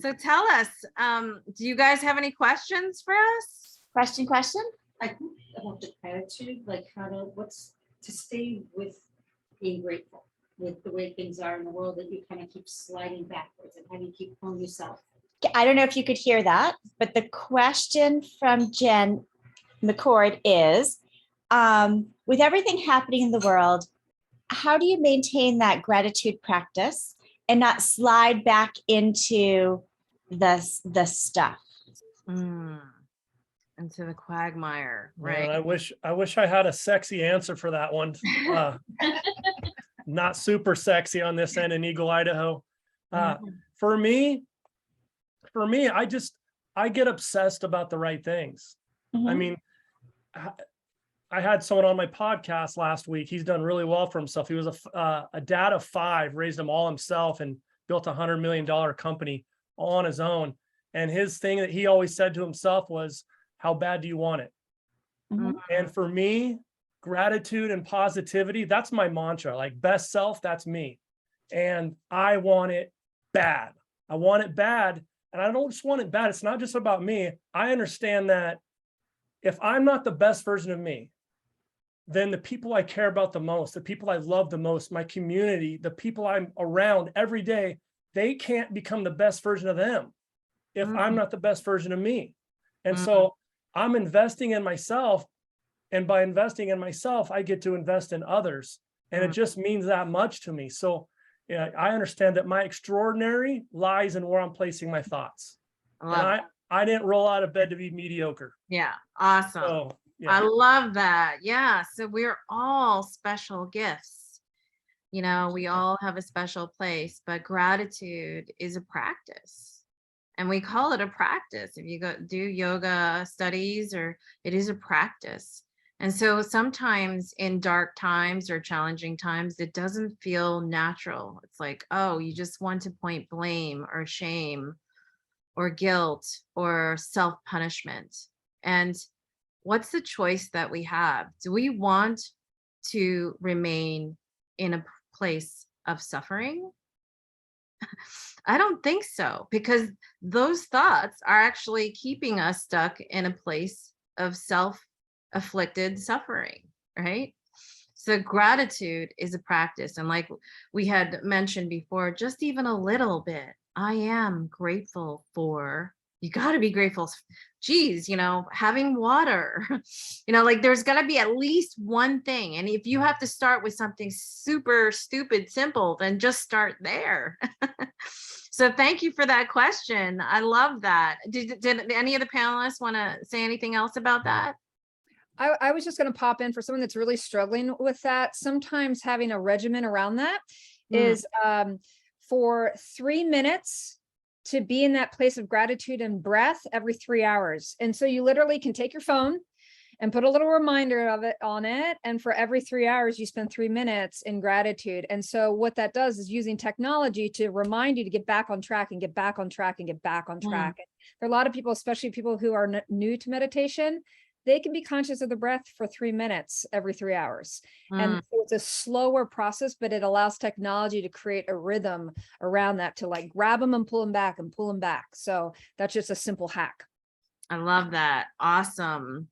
So tell us, do you guys have any questions for us? Question? I think about the gratitude, like what's to stay with being grateful with the way things are in the world, that you kind of keep sliding backwards, and how do you keep pulling yourself? I don't know if you could hear that, but the question from Jen McCord is, with everything happening in the world, how do you maintain that gratitude practice and not slide back into the stuff? Into the quagmire, Man, right? I wish I had a sexy answer for that one. Not super sexy on this end in Eagle, Idaho. For me, I get obsessed about the right things. Mhm. I mean, I had someone on my podcast last week. He's done really well for himself. He was a dad of 5, raised them all himself, and built $100 million company all on his own. And his thing that he always said to himself was, how bad do you want it? Mhm. And for me, gratitude and positivity, that's my mantra. Like best self, that's me. And I want it bad. I want it bad. And I don't just want it bad. It's not just about me. I understand that if I'm not the best version of me, then the people I care about the most, the people I love the most, my community, the people I'm around every day, they can't become the best version of them if I'm not the best version of me. And so I'm investing in myself. And by investing in myself, I get to invest in others. And it just means that much to me. So yeah, I understand that my extraordinary lies in where I'm placing my thoughts. And I didn't roll out of bed to be mediocre. Yeah, awesome. So I yeah. love that. Yeah, so we're all special gifts. You know, we all have a special place, but gratitude is a practice. And we call it a practice. If you go do yoga studies, or it is a practice. And so sometimes in dark times or challenging times, it doesn't feel natural. It's like, oh, you just want to point blame or shame or guilt or self-punishment. And what's the choice that we have? Do we want to remain in a place of suffering? I don't think so, because those thoughts are actually keeping us stuck in a place of self-afflicted suffering, right? So gratitude is a practice. And like we had mentioned before, just even a little bit, I am grateful for, you got to be grateful. Geez, you know, having water, you know, like there's got to be at least one thing. And if you have to start with something super stupid, simple, then just start there. So thank you for that question. I love that. Did any of the panelists want to say anything else about that? I was just going to pop in for someone that's really struggling with that. Sometimes having a regimen around that is for 3 minutes to be in that place of gratitude and breath every 3 hours. And so you literally can take your phone and put a little reminder of it on it. And for every 3 hours, you spend 3 minutes in gratitude. And so what that does is using technology to remind you to get back on track and get back on track and get back on track. For a lot of people, especially people who are new to meditation, they can be conscious of the breath for 3 minutes every 3 hours. And so it's a slower process, but it allows technology to create a rhythm around that, to like grab them and pull them back and pull them back. So that's just a simple hack. I love that. Awesome.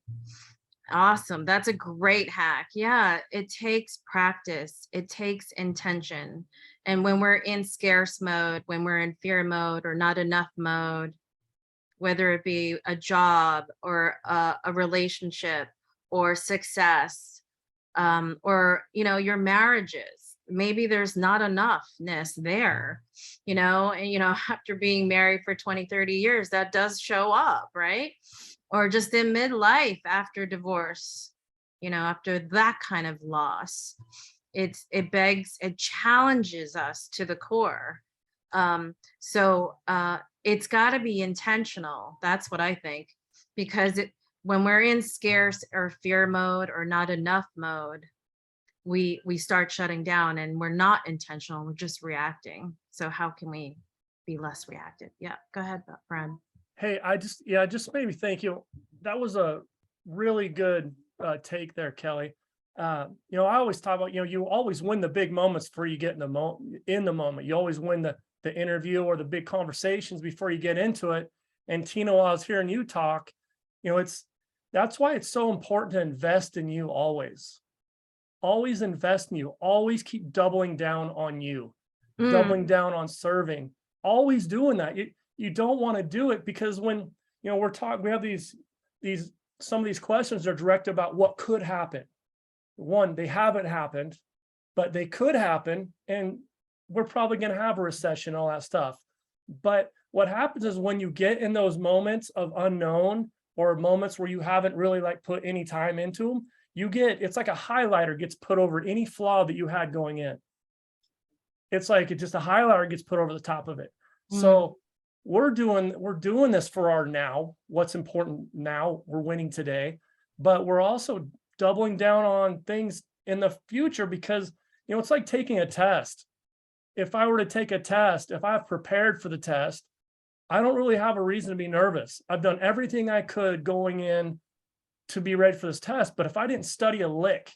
Awesome. That's a great hack. Yeah, it takes practice. It takes intention. And when we're in scarce mode, when we're in fear mode or not enough mode, whether it be a job or a relationship or success, or, you know, your marriages, maybe there's not enoughness there, and after being married for 20, 30 years, that does show up, right? Or just in midlife after divorce, after that kind of loss. It challenges us to the core. So it's got to be intentional. That's what I think, because when we're in scarce or fear mode or not enough mode, we start shutting down, and we're not intentional. We're just reacting. So how can we be less reactive? Yeah, go ahead, Brad. Hey, it just made me think, that was a really good take there, Kelly. I always talk about, you always win the big moments before you get in the moment. You always win the interview or the big conversations before you get into it. And Tina, while I was hearing you talk, that's why it's so important to invest in you always. Always invest in you. Always keep doubling down on you, doubling down on serving, always doing that. You don't want to do it because when, we're talking, we have some of these questions are directed about what could happen. One, they haven't happened, but they could happen. And we're probably going to have a recession, all that stuff. But what happens is when you get in those moments of unknown or moments where you haven't really put any time into them, it's like a highlighter gets put over any flaw that you had going in. It's like just a highlighter gets put over the top of it. So we're doing this for our now, what's important now, we're winning today, but we're also doubling down on things in the future because, it's like taking a test. If I were to take a test, if I've prepared for the test, I don't really have a reason to be nervous. I've done everything I could going in to be ready for this test. But if I didn't study a lick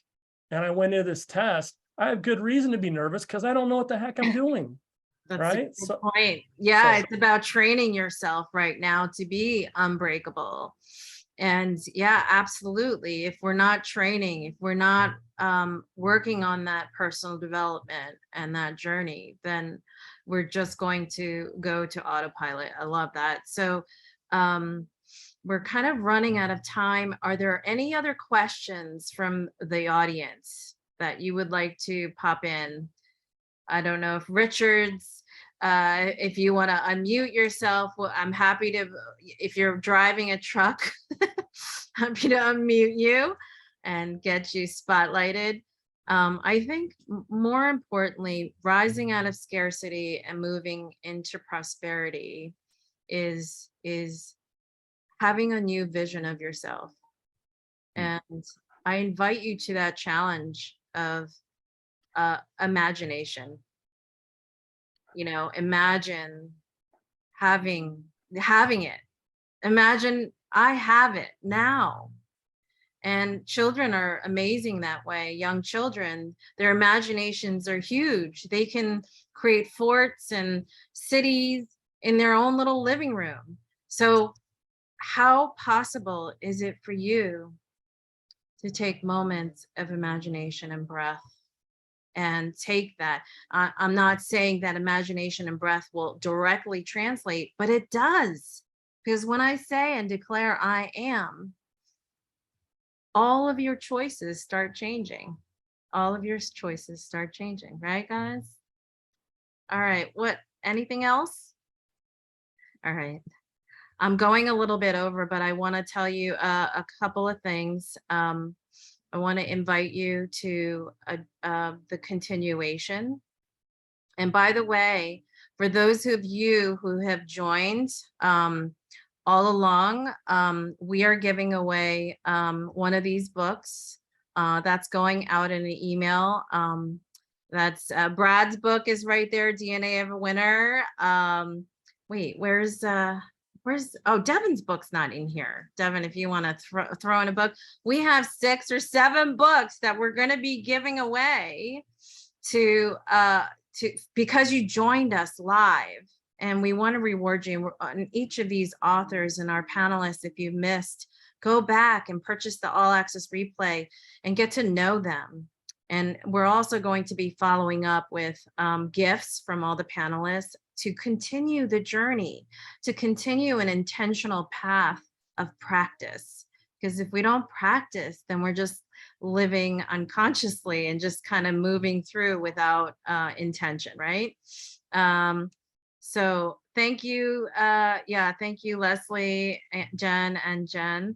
and I went into this test, I have good reason to be nervous because I don't know what the heck I'm doing. That's right? a good point. Yeah, it's about training yourself right now to be unbreakable. And yeah, absolutely. If we're not training, if we're not working on that personal development and that journey, then we're just going to go to autopilot. I love that. So we're kind of running out of time. Are there any other questions from the audience that you would like to pop in? I don't know if Richard's, if you want to unmute yourself, well, I'm happy to, if you're driving a truck, happy to unmute you and get you spotlighted. I think more importantly, rising out of scarcity and moving into prosperity is having a new vision of yourself. And I invite you to that challenge of imagination. Imagine having it. Imagine I have it now. And children are amazing that way. Young children, their imaginations are huge. They can create forts and cities in their own little living room. So how possible is it for you to take moments of imagination and breath and take that? I'm not saying that imagination and breath will directly translate, but it does. Because when I say and declare I am, all of your choices start changing. All of your choices start changing, right, guys? All right, anything else? All right. I'm going a little bit over, but I want to tell you a couple of things. I want to invite you to the continuation. And by the way, for those of you who have joined all along, we are giving away one of these books that's going out in an email. That's Brad's book is right there, DNA of a Winner. Wait, where's Devin's book's not in here. Devin, if you want to throw in a book, we have 6 or 7 books that we're going to be giving away to because you joined us live, and we want to reward you. On each of these authors and our panelists, if you missed, go back and purchase the all access replay and get to know them. And we're also going to be following up with gifts from all the panelists to continue the journey, to continue an intentional path of practice. Because if we don't practice, then we're just living unconsciously and just kind of moving through without intention, right? So thank you. Yeah, thank you, Leslie, Jen, and Jen.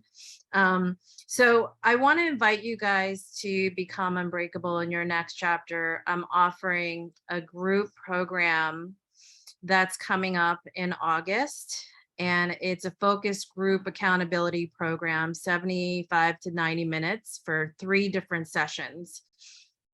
So I want to invite you guys to become unbreakable in your next chapter. I'm offering a group program that's coming up in August. And it's a focus group accountability program, 75 to 90 minutes for 3 different sessions.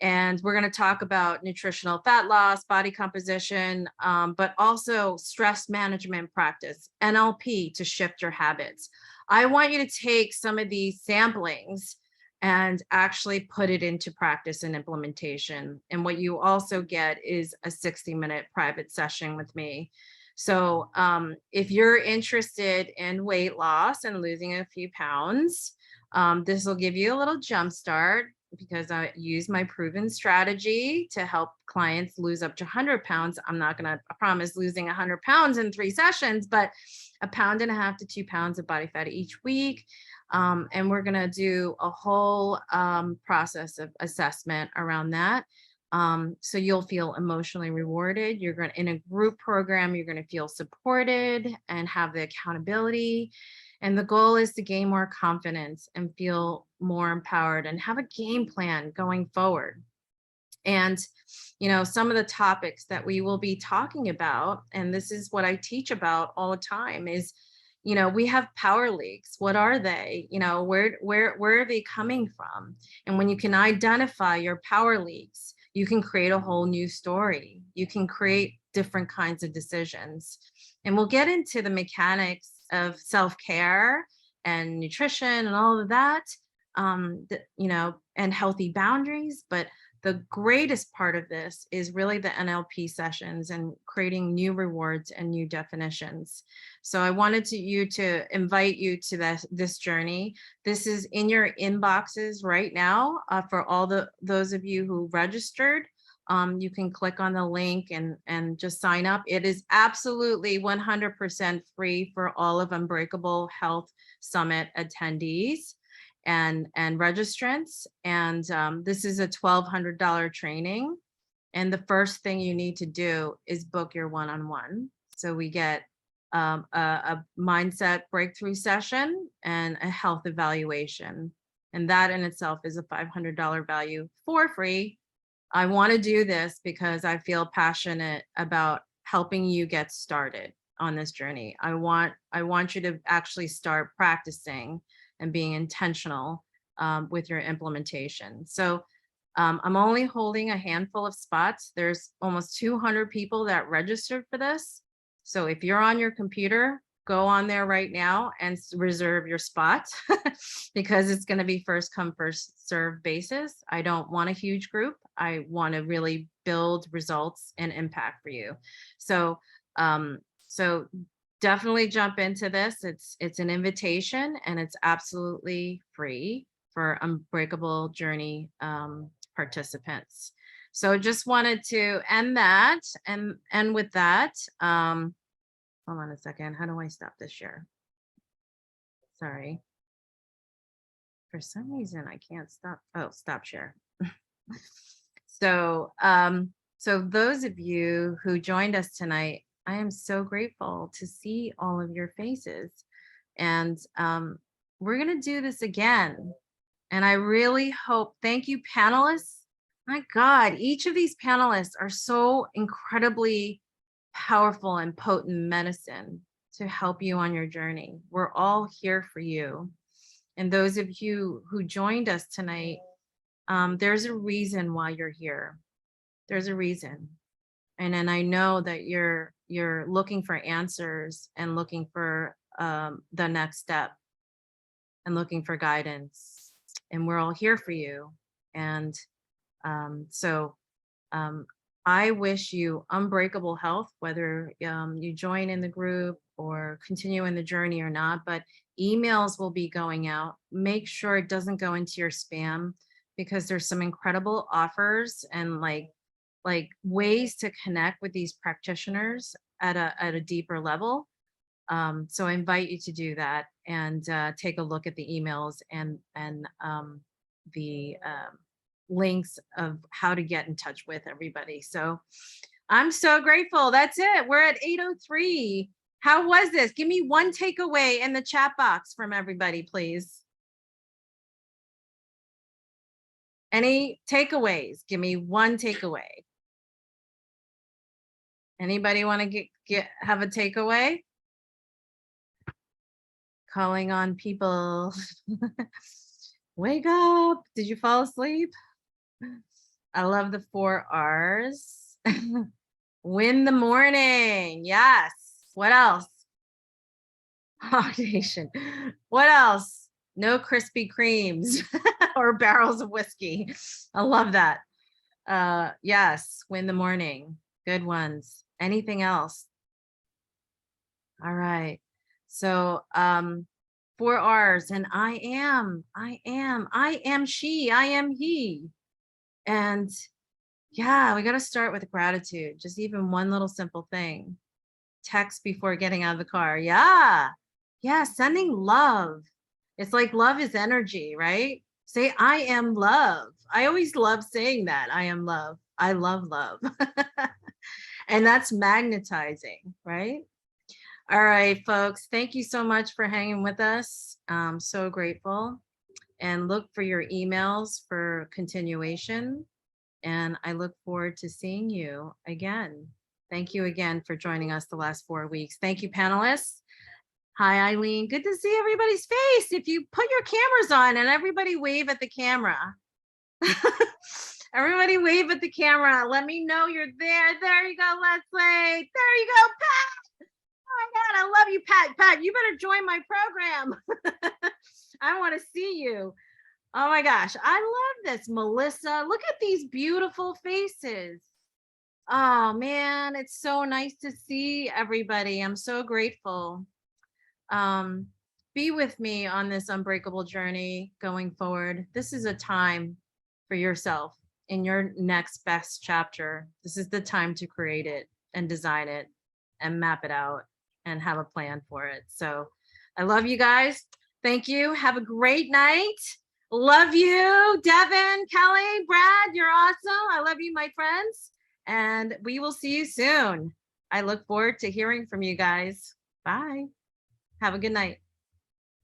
And we're going to talk about nutritional fat loss, body composition, but also stress management practice, NLP to shift your habits. I want you to take some of these samplings and actually put it into practice and implementation. And what you also get is a 60-minute private session with me. So if you're interested in weight loss and losing a few pounds, this will give you a little jump start, because I use my proven strategy to help clients lose up to 100 pounds. I'm not going to promise losing 100 pounds in 3 sessions, but 1.5 pounds to 2 pounds of body fat each week. And we're going to do a whole process of assessment around that. So you'll feel emotionally rewarded. You're going to, in a group program, you're going to feel supported and have the accountability. And the goal is to gain more confidence and feel more empowered and have a game plan going forward. And, you know, some of the topics that we will be talking about, and this is what I teach about all the time, is, you know, we have power leaks. What are they? You know, where are they coming from? And when you can identify your power leaks, you can create a whole new story. You can create different kinds of decisions. And we'll get into the mechanics of self-care and nutrition and all of that, you know, and healthy boundaries. But the greatest part of this is really the NLP sessions and creating new rewards and new definitions. So I wanted to invite you to this journey. This is in your inboxes right now for all those of you who registered. You can click on the link and just sign up. It is absolutely 100% free for all of Unbreakable Health Summit attendees and registrants. And this is a $1,200 training. And the first thing you need to do is book your one-on-one. So we get a mindset breakthrough session and a health evaluation. And that in itself is a $500 value for free. I want to do this because I feel passionate about helping you get started on this journey. I want you to actually start practicing and being intentional with your implementation. So I'm only holding a handful of spots. There's almost 200 people that registered for this. So if you're on your computer, go on there right now and reserve your spot because it's going to be first come, first serve basis. I don't want a huge group. I want to really build results and impact for you. So, so definitely jump into this. It's an invitation and it's absolutely free for Unbreakable Journey participants. So just wanted to end that and with that, hold on a second. How do I stop this share? Sorry. For some reason, I can't stop. Oh, stop share. So, so those of you who joined us tonight, I am so grateful to see all of your faces. And we're going to do this again. And I really hope, thank you, panelists. My God, each of these panelists are so incredibly powerful and potent medicine to help you on your journey. We're all here for you. And those of you who joined us tonight, there's a reason why you're here. There's a reason. And then I know that you're looking for answers and looking for the next step and looking for guidance. And we're all here for you. And so I wish you unbreakable health, whether you join in the group or continue in the journey or not, but emails will be going out. Make sure it doesn't go into your spam because there's some incredible offers and like ways to connect with these practitioners at a deeper level. So I invite you to do that and take a look at the emails and the links of how to get in touch with everybody. So I'm so grateful. That's it. We're at 8:03. How was this? Give me one takeaway in the chat box from everybody, please. Any takeaways? Give me one takeaway. Anybody want to have a takeaway? Calling on people. Wake up. Did you fall asleep? I love the 4 R's. Win the morning. Yes. What else? Automation. What else? No Krispy Kremes or barrels of whiskey. I love that. Yes. Win the morning. Good ones. Anything else? All right. So 4 R's, and I am she, I am he. And yeah, we got to start with gratitude. Just even one little simple thing. Text before getting out of the car. Yeah. Yeah. Sending love. It's like love is energy, right? Say, I am love. I always love saying that. I am love. I love love. And that's magnetizing, right? All right, folks. Thank you so much for hanging with us. I'm so grateful. And look for your emails for continuation. And I look forward to seeing you again. Thank you again for joining us the last 4 weeks. Thank you, panelists. Hi, Eileen. Good to see everybody's face. If you put your cameras on and everybody wave at the camera. Everybody wave at the camera. Let me know you're there. There you go, Leslie. There you go, Pat. Oh my God, I love you, Pat. Pat, you better join my program. I want to see you. Oh my gosh, I love this, Melissa. Look at these beautiful faces. Oh man, it's so nice to see everybody. I'm so grateful. Be with me on this unbreakable journey going forward. This is a time for yourself in your next best chapter. This is the time to create it and design it and map it out and have a plan for it. So I love you guys. Thank you. Have a great night. Love you, Devin, Kelly, Brad. You're awesome. I love you, my friends. And we will see you soon. I look forward to hearing from you guys. Bye. Have a good night.